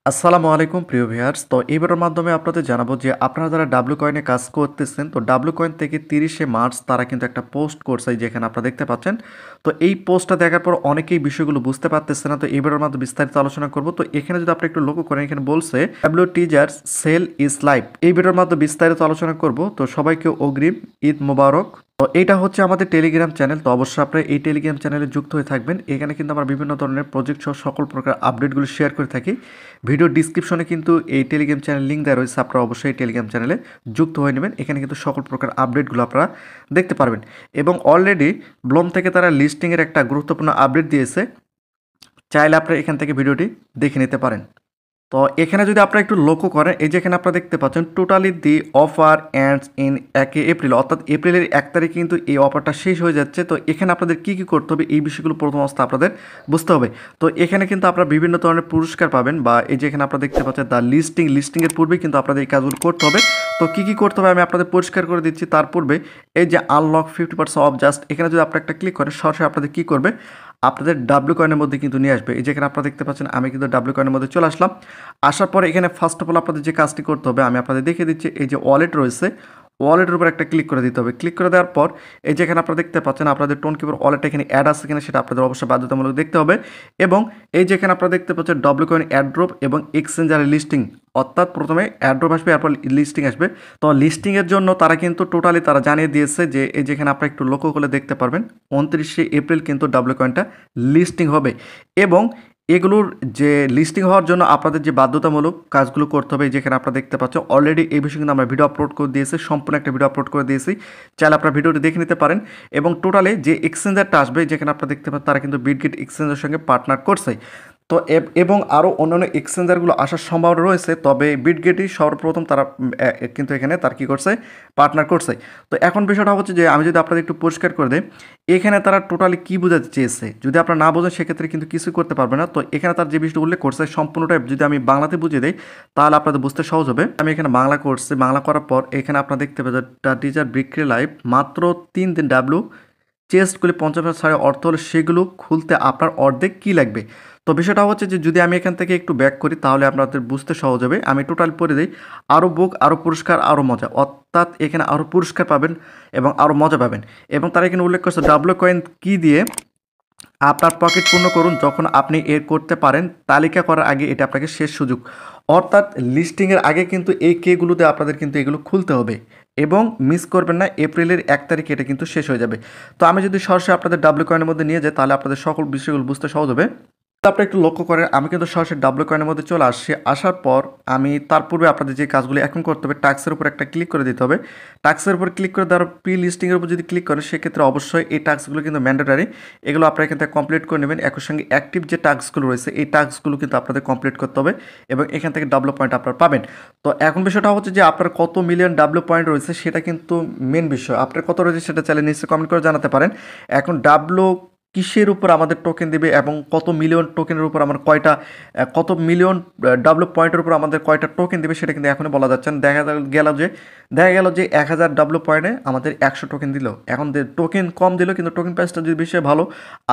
আসসালামু আলাইকুম প্রিয় ভিউয়ার্স। তো এইবারের মাধ্যমে আপনাদের জানাবো যে আপনারা যারা ডাব্লু কয়েনে কাজ করতেছেন, তো ডাব্লু কয়েন থেকে 30শে মার্চ তারা কিন্তু একটা পোস্ট করছে যেখানে আপনারা দেখতে পাচ্ছেন। তো এই পোস্টটা দেখার পর অনেকেই বিষয়গুলো বুঝতে পারতেছে না। তো এইবারের মাধ্যমে বিস্তারিত আলোচনা করব। তো এখানে যদি আপনি একটু লক্ষ্য করেন, এখানে বলছে ডাব্লু টিজার্স সেল ইজ লাইভ। এই ভিডিওর মাধ্যমে বিস্তারিত আলোচনা করব। তো সবাইকে অগ্রিম ঈদ মোবারক। তো এইটা হচ্ছে আমাদের টেলিগ্রাম চ্যানেল। তো অবশ্যই আপনারা এই টেলিগ্রাম চ্যানেলে যুক্ত হয়ে থাকবেন। এখানে কিন্তু আমরা বিভিন্ন ধরনের প্রজেক্ট সহ সকল প্রকার আপডেটগুলো শেয়ার করে থাকি। ভিডিও ডিসক্রিপশনে কিন্তু এই টেলিগ্রাম চ্যানেল লিঙ্ক দেওয়া রয়েছে, আপনারা অবশ্যই এই টেলিগ্রাম চ্যানেলে যুক্ত হয়ে নেবেন। এখানে কিন্তু সকল প্রকার আপডেটগুলো আপনারা দেখতে পারবেন। এবং অলরেডি ব্লোম থেকে তারা লিস্টিংয়ের একটা গুরুত্বপূর্ণ আপডেট দিয়েছে, চাইলে আপনারা এখান থেকে ভিডিওটি দেখে নিতে পারেন। তো এখানে যদি আপনারা একটু লক্ষ্য করেন, এই যে এখানে আপনারা দেখতে পাচ্ছেন totally the offer ends in 1 April, অর্থাৎ এপ্রিলের 1 তারিখ কিন্তু এই অফারটা শেষ হয়ে যাচ্ছে। তো এখানে আপনাদের কী কী করতে হবে এই বিষয়গুলো প্রথম অবস্থা আপনাদের বুঝতে হবে। তো এখানে কিন্তু আপনারা বিভিন্ন ধরনের পুরস্কার পাবেন, বা এই যে এখানে আপনারা দেখতে পাচ্ছেন দ্য লিস্টিংয়ের পূর্বেই কিন্তু আপনাদের এই কাজগুলো করতে হবে। তো কী কী করতে হবে আমি আপনাদের পরিষ্কার করে দিচ্ছি। তার পূর্বে এই যে আনলক 50% অফ, জাস্ট এখানে যদি আপনারা একটা ক্লিক করেন, সরাসরি আপনাদের কী করবে, আপনাদের ডাব্লু কয়েনের মধ্যে কিন্তু নিয়ে আসবে। এই যে এখানে আপনারা দেখতে পাচ্ছেন আমি কিন্তু ডাব্লু কয়েনের মধ্যে চলে আসলাম। আসার পরে এখানে ফার্স্ট অফ অল আপনাদের যে কাজটি করতে হবে আমি আপনাদের দেখিয়ে দিচ্ছি। এই যে ওয়ালেট রয়েছে, ওয়ালেটের উপর একটা ক্লিক করে দিতে হবে। ক্লিক করে দেওয়ার পর এই যে এখানে আপনারা দেখতে পাচ্ছেন আপনাদের টোন কিপার ওয়ালেট এখানে অ্যাড আছে কিনা সেটা আপনাদের অবশ্যই বাধ্যতামূলক দেখতে হবে। এবং এই যে এখানে আপনারা দেখতে পাচ্ছেন ডাব্লু কয়েন অ্যাড্রপ এবং এক্সচেঞ্জারের লিস্টিং, অর্থাৎ প্রথমে অ্যাড্রপ আসবে, এরপর লিস্টিং আসবে। তো লিস্টিংয়ের জন্য তারা কিন্তু টোটালি তারা জানিয়ে দিয়েছে যে এই যেখানে আপনারা একটু লক্ষ্য করে দেখতে পারবেন 29শে এপ্রিল কিন্তু ডাব্লু কয়েনটা লিস্টিং হবে। এবং এগুলোর যে লিস্টিং হওয়ার জন্য আপনাদের যে বাধ্যতামূলক কাজগুলো করতে হবে, যেখানে আপনারা দেখতে পাচ্ছেন অলরেডি এই বিষয়ে কিন্তু আমরা ভিডিও আপলোড করে দিয়েছি, সম্পূর্ণ একটা ভিডিও আপলোড করে দিয়েছি, চাইলে আপনারা ভিডিওটি দেখে নিতে পারেন। এবং টোটালে যে এক্সচেঞ্জারটা আসবে, যেখানে আপনারা দেখতে পাচ্ছেন তারা কিন্তু বিটগেট এক্সচেঞ্জের সঙ্গে পার্টনার করছে। তো এবং আরও অন্যান্য এক্সচেঞ্জারগুলো আসার সম্ভাবনা রয়েছে, তবে বিটগেটই সর্বপ্রথম তারা কিন্তু এখানে তার কী করছে, পার্টনার করছে। তো এখন বিষয়টা হচ্ছে যে আমি যদি আপনাদের একটু পরিষ্কার করে দিই, এখানে তারা টোটালি কী বোঝাতে চেয়েছে, যদি আপনারা না বোঝেন সেক্ষেত্রে কিন্তু কিছু করতে পারবে না। তো এখানে তার যে বিষয়টা উল্লেখ করছে সম্পূর্ণটাই যদি আমি বাংলাতে বুঝিয়ে দিই তাহলে আপনাদের বুঝতে সহজ হবে। আমি এখানে বাংলা করছি, বাংলা করার পর এখানে আপনারা দেখতে পাচ্ছেন টিচার বিক্রি লাইভ মাত্র 3 দিন ডাব্লু চেস্টগুলি 50% ছাড়ে অর্থ হলে সেগুলো খুলতে আপনার অর্ধেক কী লাগবে। তো বিষয়টা হচ্ছে যে যদি আমি এখান থেকে একটু ব্যাক করি তাহলে আপনাদের বুঝতে সহজ হবে। আমি টোটাল পড়ে দিই, আরও বুক, আরও পুরস্কার, আরও মজা, অর্থাৎ এখানে আরও পুরস্কার পাবেন এবং আরও মজা পাবেন। এবং তারা এখানে উল্লেখ করছে ডাব্লু কয়েন কি দিয়ে আপনার পকেট পূর্ণ করুন, যখন আপনি এর করতে পারেন তালিকা করার আগে এটা আপনাকে শেষ সুযোগ। অর্থাৎ লিস্টিংয়ের আগে কিন্তু এই কেগুলোতে আপনাদের কিন্তু এগুলো খুলতে হবে এবং মিস করবেন না, এপ্রিলের 1 তারিখে এটা কিন্তু শেষ হয়ে যাবে। তো আমি যদি সরাসরি আপনাদের ডাব্লু কয়েনের মধ্যে নিয়ে যাই তাহলে আপনাদের সকল বিষয়গুলো বুঝতে সহজ হবে। তো আপনি একটু লক্ষ্য করেন আমি কিন্তু সরাসরি ডাব্লু কয়েনের মধ্যে চলে আসছি। আসার পর আমি তার পূর্বে আপনাদের যে কাজগুলো এখন করতে হবে, টাস্কের উপর একটা ক্লিক করে দিতে হবে। টাস্কের উপর ক্লিক করে দেওয়ার প্রি লিস্টিংয়ের উপর যদি ক্লিক করেন সেক্ষেত্রে অবশ্যই এই টাস্কগুলো কিন্তু ম্যান্ডেটারি, এগুলো আপনারা এখান থেকে কমপ্লিট করে নেবেন। একই সঙ্গে অ্যাক্টিভ যে টাস্কগুলো রয়েছে এই টাস্কগুলো কিন্তু আপনাদের কমপ্লিট করতে হবে এবং এখান থেকে ডাব্লু পয়েন্ট আপনারা পাবেন। তো এখন বিষয়টা হচ্ছে যে আপনার কত মিলিয়ন ডাব্লু পয়েন্ট রয়েছে সেটা কিন্তু মেন বিষয়। আপনার কত রয়েছে সেটা চাইলে নিশ্চয়ই কমেন্ট করে জানাতে পারেন। এখন ডাব্লু কিসের উপর আমাদের টোকেন দেবে এবং কত মিলিয়ন টোকেনের উপর আমার কয়টা, কত মিলিয়ন ডাব্লু পয়েন্টের উপর আমাদের কয়টা টোকেন দেবে সেটা কিন্তু এখনই বলা যাচ্ছে না। দেখা গেল যে 1000 ডাব্লু পয়েন্টে আমাদের 100 টোকেন দিল। এখন টোকেন কম দিল কিন্তু টোকেন প্রাইসটা যদি বেশি হয় ভালো,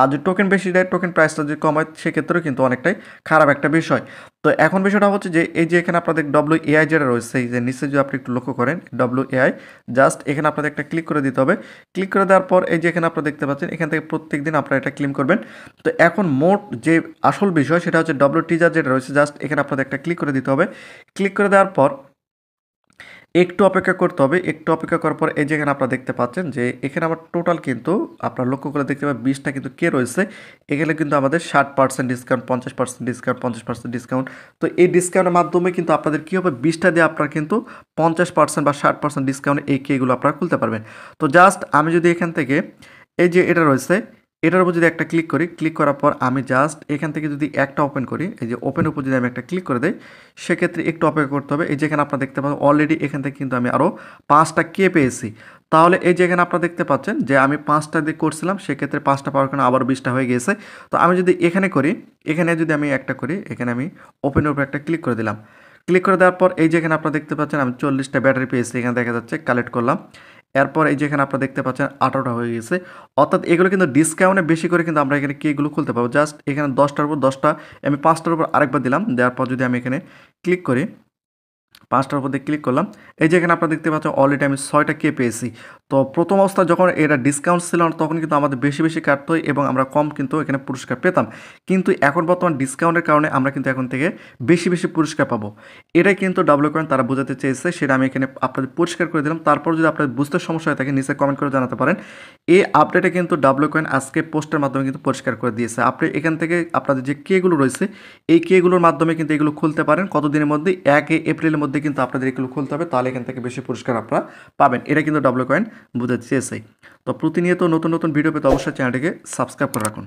আর যদি টোকেন বেশি দেয় টোকেন প্রাইসটা যদি কম হয় সেক্ষেত্রেও কিন্তু অনেকটাই খারাপ একটা বিষয়। তো এখন বিষয়টা হচ্ছে যে এই যে এখানে আপনাদের ডব্লিউ এআই যেটা রয়েছে, এই যে নিচে যদি আপনি একটু লক্ষ্য করেন ডব্লিউ এআই, জাস্ট এখানে আপনাদের একটা ক্লিক করে দিতে হবে। ক্লিক করে দেওয়ার পর এই যে এখানে আপনারা দেখতে পাচ্ছেন এখান থেকে প্রত্যেক দিন আপনারা এটা ক্লেম করবেন। তো এখন মোট যে আসল বিষয় সেটা হচ্ছে ডব্লিউ টিজার যেটা রয়েছে, জাস্ট এখানে আপনাদের একটা ক্লিক করে দিতে হবে। ক্লিক করে দেওয়ার পর একটু অপেক্ষা করতে হবে। একটু অপেক্ষা করার পর এই যে এখানে আপনারা দেখতে পাচ্ছেন যে এখানে আমার টোটাল কিন্তু আপনারা লক্ষ্য করে দেখতে পাবেন 20টা কিন্তু কে রয়েছে। এখানে কিন্তু আমাদের 60% ডিসকাউন্ট, 50% ডিসকাউন্ট, 50% ডিসকাউন্ট। তো এই ডিসকাউন্টের মাধ্যমে কিন্তু আপনাদের কী হবে, 20টা দিয়ে আপনারা কিন্তু 50% বা 60% ডিসকাউন্ট এই কেগুলো আপনারা খুলতে পারবেন। তো জাস্ট আমি যদি এখান থেকে এই যে এটা রয়েছে এটার উপর যদি একটা ক্লিক করি, ক্লিক করার পর আমি জাস্ট এখান থেকে যদি একটা ওপেন করি, এই যে ওপেনের উপর যদি আমি একটা ক্লিক করে দেই সেক্ষেত্রে একটু অপেক্ষা করতে হবে। এই যেখানে আপনারা দেখতে পাচ্ছেন অলরেডি এখান থেকে কিন্তু আমি আরও 5টা কে পেয়েছি। তাহলে এই যে এখানে আপনারা দেখতে পাচ্ছেন যে আমি 5টা দিয়ে করছিলাম, সেক্ষেত্রে 5টা পাওয়ার কারণে আবার 20টা হয়ে গিয়েছে। তো আমি যদি এখানে করি, এখানে যদি আমি একটা করি, এখানে আমি ওপেনের উপর একটা ক্লিক করে দিলাম। ক্লিক করে দেওয়ার পর এই যেখানে আপনারা দেখতে পাচ্ছেন আমি 40টা ব্যাটারি পেয়েছি, এখানে দেখা যাচ্ছে কালেক্ট করলাম। এরপর এই যেখানে আপনারা দেখতে পাচ্ছেন 18টা হয়ে গেছে। অর্থাৎ এগুলো কিন্তু ডিসকাউন্টে বেশি করে কিন্তু আমরা এখানে কিগুলো খুলতে পারবো। জাস্ট এখানে 10টার উপর 10টা আমি 5টার উপর আরেকবার দিলাম। দেওয়ার পর যদি আমি এখানে ক্লিক করি, 5টার উপর দিয়ে ক্লিক করলাম। এই যে এখানে আপনারা দেখতে পাচ্ছেন অলরেডি আমি 6টা কে পেয়েছি। তো প্রথম অবস্থায় যখন এটা ডিসকাউন্ট ছিল না তখন কিন্তু আমাদের বেশি, বেশি কাটতো এবং আমরা কম কিন্তু এখানে পুরস্কার পেতাম। কিন্তু এখন বর্তমান ডিসকাউন্টের কারণে আমরা কিন্তু এখন থেকে বেশি, বেশি পুরস্কার পাবো। এটাই কিন্তু ডাব্লু কয়েন তারা বোঝাতে চেয়েছে, সেটা আমি এখানে আপনাদের পরিষ্কার করে দিলাম। তারপর যদি আপনাদের বুঝতে সমস্যা হয়ে থাকে নিচে কমেন্ট করে জানাতে পারেন। এই আপডেটে কিন্তু ডাব্লু কয়েন আজকে পোস্টের মাধ্যমে কিন্তু পরিষ্কার করে দিয়েছে। আপনি এখান থেকে আপনাদের যে কেগুলো রয়েছে এই কেগুলোর মাধ্যমে কিন্তু এগুলো খুলতে পারেন। কতদিনের মধ্যে? 1 এপ্রিলের মধ্যে কিন্তু আপনাদের এগুলো খুলতে হবে, তাহলে এখান থেকে বেশি পুরস্কার আপনারা পাবেন। এটা কিন্তু ডাব্লু কয়েন বুঝাতে চেয়েছে। তো প্রতিনিয়ত নতুন নতুন ভিডিও পেতে অবশ্যই চ্যানেলটিকে সাবস্ক্রাইব করে রাখুন।